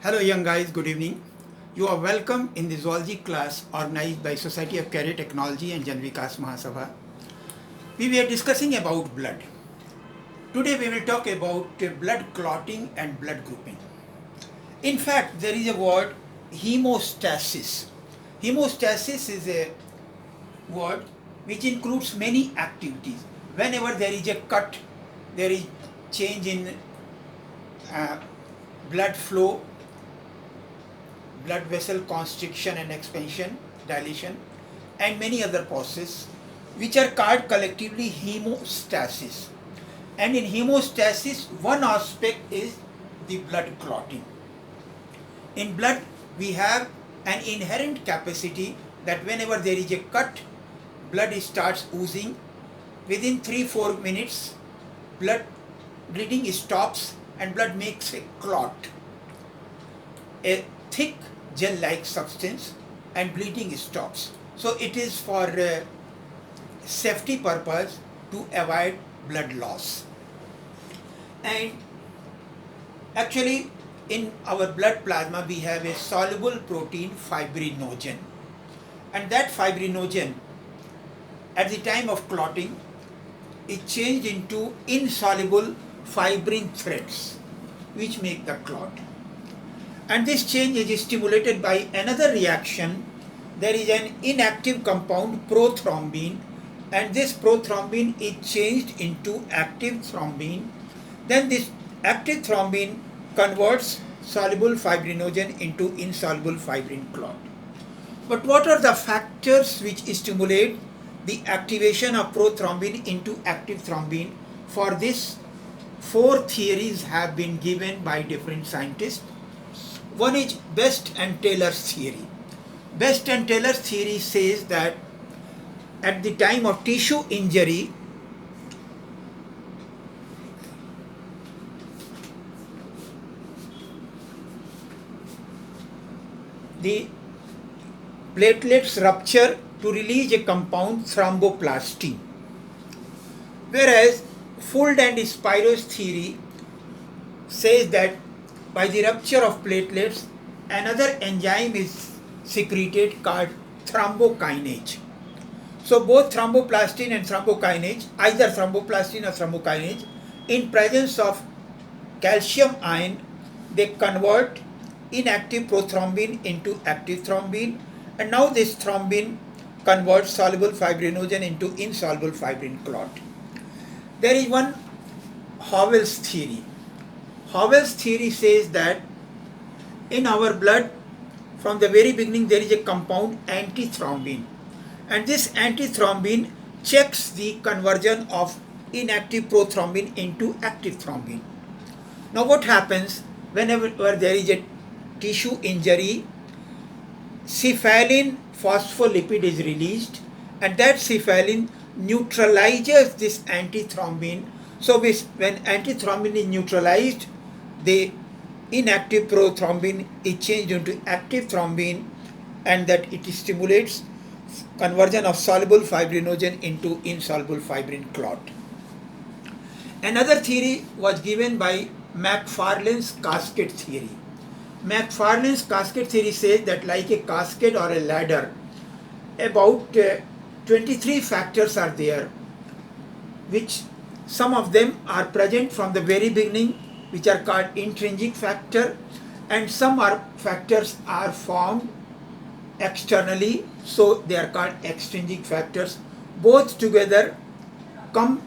Hello young guys, good evening. You are welcome in the zoology class organized by Society of Career Technology and Jan Vikas Mahasabha. We were discussing about blood. Today we will talk about blood clotting and blood grouping. In fact, there is a word hemostasis. Hemostasis is a word which includes many activities. Whenever there is a cut, there is change in uh, blood flow, blood vessel constriction and expansion, dilation, and many other processes which are called collectively hemostasis. And in hemostasis, one aspect is the blood clotting. In blood, we have an inherent capacity that whenever there is a cut, blood starts oozing. Within 3-4 minutes, blood bleeding stops and blood makes a clot, a thick gel-like substance, and bleeding stops. So it is for safety purpose to avoid blood loss. And actually in our blood plasma we have a soluble protein fibrinogen, and that fibrinogen at the time of clotting is changed into insoluble fibrin threads which make the clot. And this change is stimulated by another reaction. There is an inactive compound prothrombin, and this prothrombin is changed into active thrombin. Then this active thrombin converts soluble fibrinogen into insoluble fibrin clot. But what are the factors which stimulate the activation of prothrombin into active thrombin? For this, 4 theories have been given by different scientists. One is Best and Taylor's theory. Best and Taylor's theory says that at the time of tissue injury, the platelets rupture to release a compound thromboplastin. Whereas Fuld and Spiro's theory says that by the rupture of platelets, another enzyme is secreted called thrombokinase. So both thromboplastin and thrombokinase, either thromboplastin or thrombokinase, in presence of calcium ion, they convert inactive prothrombin into active thrombin, and now this thrombin converts soluble fibrinogen into insoluble fibrin clot. There is one Howell's theory. Howell's theory says that in our blood, from the very beginning, there is a compound antithrombin, and this antithrombin checks the conversion of inactive prothrombin into active thrombin. Now what happens whenever there is a tissue injury? Cephalin phospholipid is released, and that cephalin neutralizes this antithrombin. So when antithrombin is neutralized, the inactive prothrombin is changed into active thrombin, and that it stimulates conversion of soluble fibrinogen into insoluble fibrin clot. Another theory was given by Macfarlane's cascade theory. Macfarlane's cascade theory says that like a cascade or a ladder, about 23 factors are there, which some of them are present from the very beginning, which are called intrinsic factor, and some factors are formed externally, so they are called extrinsic factors. Both together come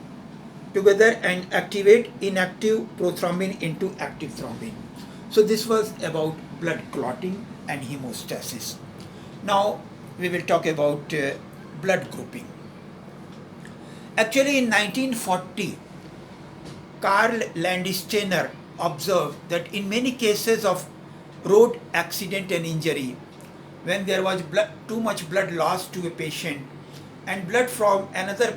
together and activate inactive prothrombin into active thrombin. So this was about blood clotting and hemostasis. Now we will talk about blood grouping. Actually in 1940, Karl Landsteiner observed that in many cases of road accident and injury, when there was too much blood lost to a patient, and blood from another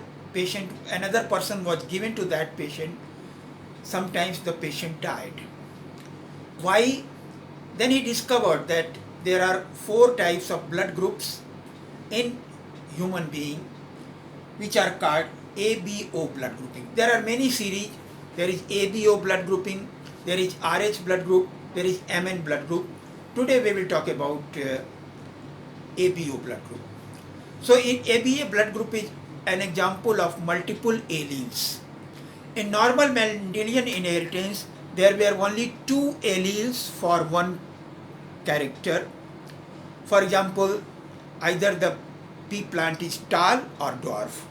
person was given to that patient, sometimes the patient died. Why? Then he discovered that there are 4 types of blood groups in human being, which are called ABO blood grouping. There are many series. There is ABO blood grouping, there is RH blood group, there is Mn blood group. Today we will talk about ABO blood group. So in ABA blood group is an example of multiple alleles. In normal Mendelian inheritance, there were only two alleles for one character. For example, either the pea plant is tall or dwarf.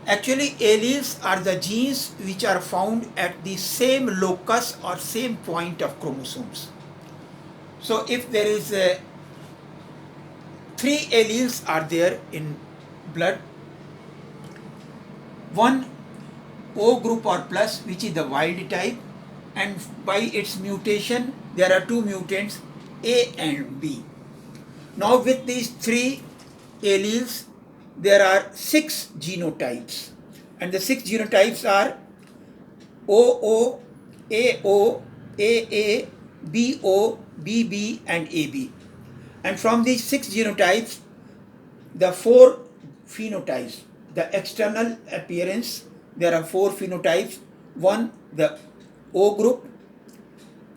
Actually, alleles are the genes which are found at the same locus or same point of chromosomes. So if there is three alleles are there in blood, one O group or plus, which is the wild type, and by its mutation there are two mutants, A and B. Now with these three alleles there are 6 genotypes, and the 6 genotypes are OO, AO, AA, BO, BB and AB. And from these 6 genotypes, the 4 phenotypes, the external appearance, there are 4 phenotypes. One, the O group,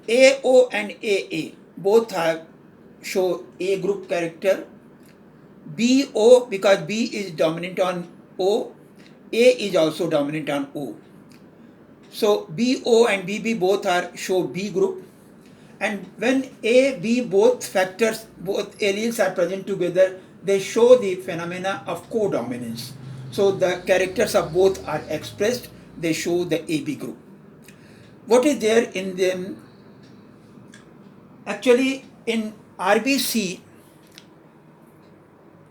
AO and AA both show A group character. BO, because B is dominant on O, A is also dominant on O. So BO and BB both show B group, and when A, B both factors, both alleles are present together, they show the phenomena of codominance. So the characters of both are expressed, they show the AB group. What is there in them? Actually, in RBC,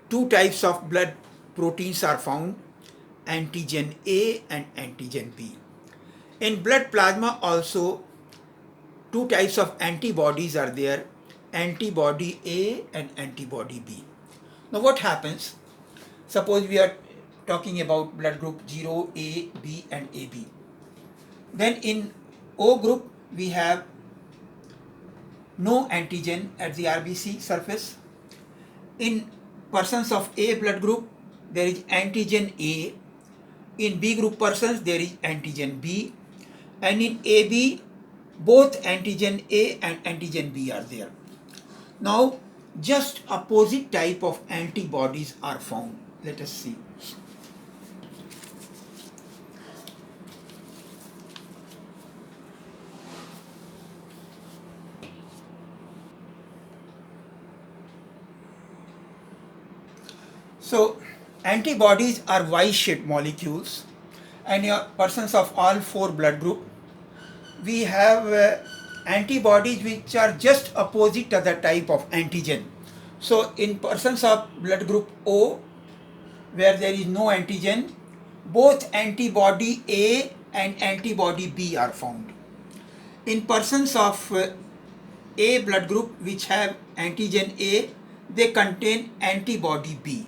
two types of blood proteins are found, antigen A and antigen B. In blood plasma also, two types of antibodies are there, antibody A and antibody B. Now what happens? Suppose we are talking about blood group 0, A, B and AB. Then in O group we have no antigen at the RBC surface. In persons of A blood group, there is antigen A. In B group persons, there is antigen B. And in AB, both antigen A and antigen B are there. Now, just opposite type of antibodies are found. Let us see. So antibodies are Y-shaped molecules, and in persons of all 4 blood group, we have antibodies which are just opposite to the type of antigen. So in persons of blood group O, where there is no antigen, both antibody A and antibody B are found. In persons of A blood group which have antigen A, they contain antibody B.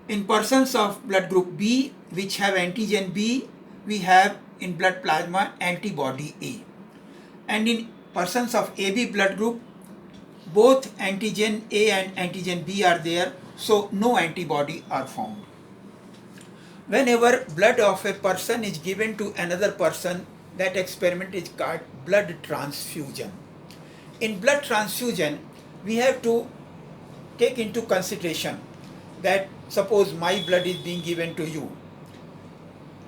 In persons of blood group B which have antigen B, we have in blood plasma antibody A. And in persons of AB blood group, both antigen A and antigen B are there, so no antibody are found. Whenever blood of a person is given to another person, that experiment is called blood transfusion. In blood transfusion, we have to take into consideration that suppose my blood is being given to you,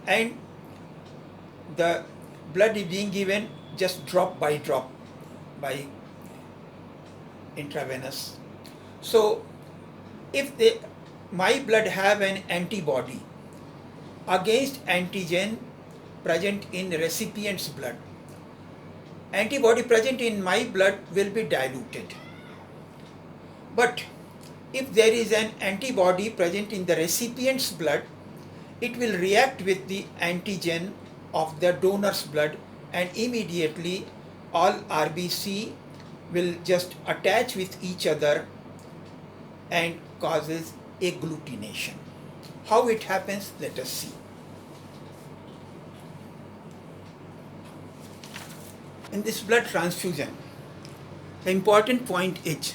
and the blood is being given just drop by by intravenous. So if my blood have an antibody against antigen present in recipient's blood, antibody present in my blood will be diluted. But if there is an antibody present in the recipient's blood, it will react with the antigen of the donor's blood, and immediately all RBC will just attach with each other and causes agglutination. How it happens, let us see. In this blood transfusion, the important point is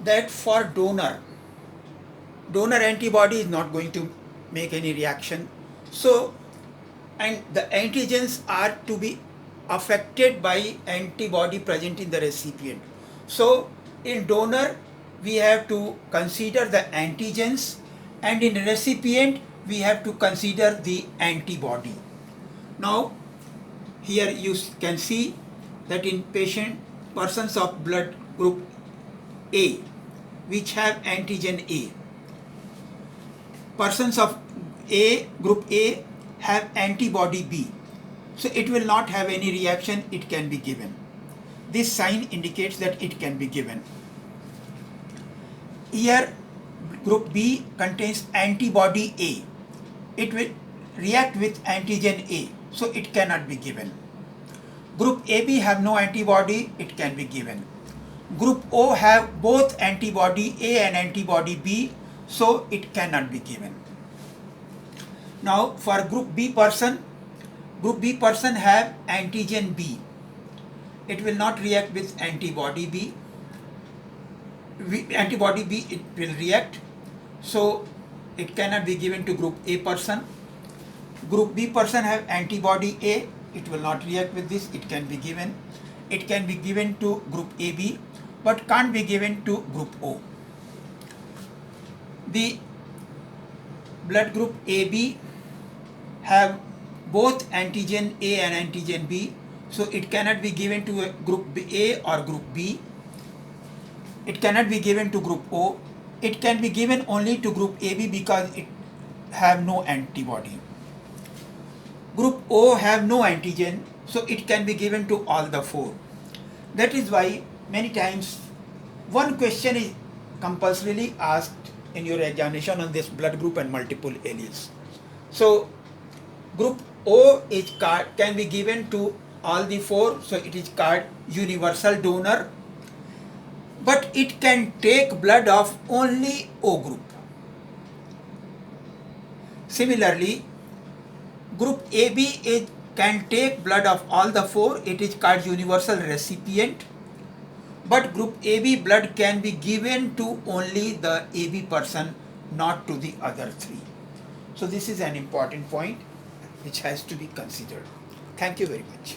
that for donor antibody is not going to make any reaction. So, and the antigens are to be affected by antibody present in the recipient. So in donor we have to consider the antigens, and in recipient we have to consider the antibody. Now here you can see that in persons of blood group A which have antigen A, persons of group A have antibody B, so it will not have any reaction, it can be given. This sign indicates that it can be given. Here group B contains antibody A, it will react with antigen A, so it cannot be given. Group AB have no antibody, it can be given. Group O have both antibody A and antibody B, so it cannot be given. Now for group B person have antigen B, it will not react with antibody B. Antibody B it will react, so it cannot be given to group A person. Group B person have antibody A, it will not react with this, it can be given. It can be given to group AB, but can't be given to group O. The blood group AB have both antigen A and antigen B, so it cannot be given to a group A or group B. It cannot be given to group O. It can be given only to group AB because it have no antibody. Group O have no antigen, so it can be given to all the four. That is why many times one question is compulsorily asked in your examination on this blood group and multiple alleles. So group O is can be given to all the four, so it is called universal donor, but it can take blood of only O group. Similarly, group AB can take blood of all the four, it is called universal recipient, but group AB blood can be given to only the AB person, not to the other three. So this is an important point which has to be considered. Thank you very much.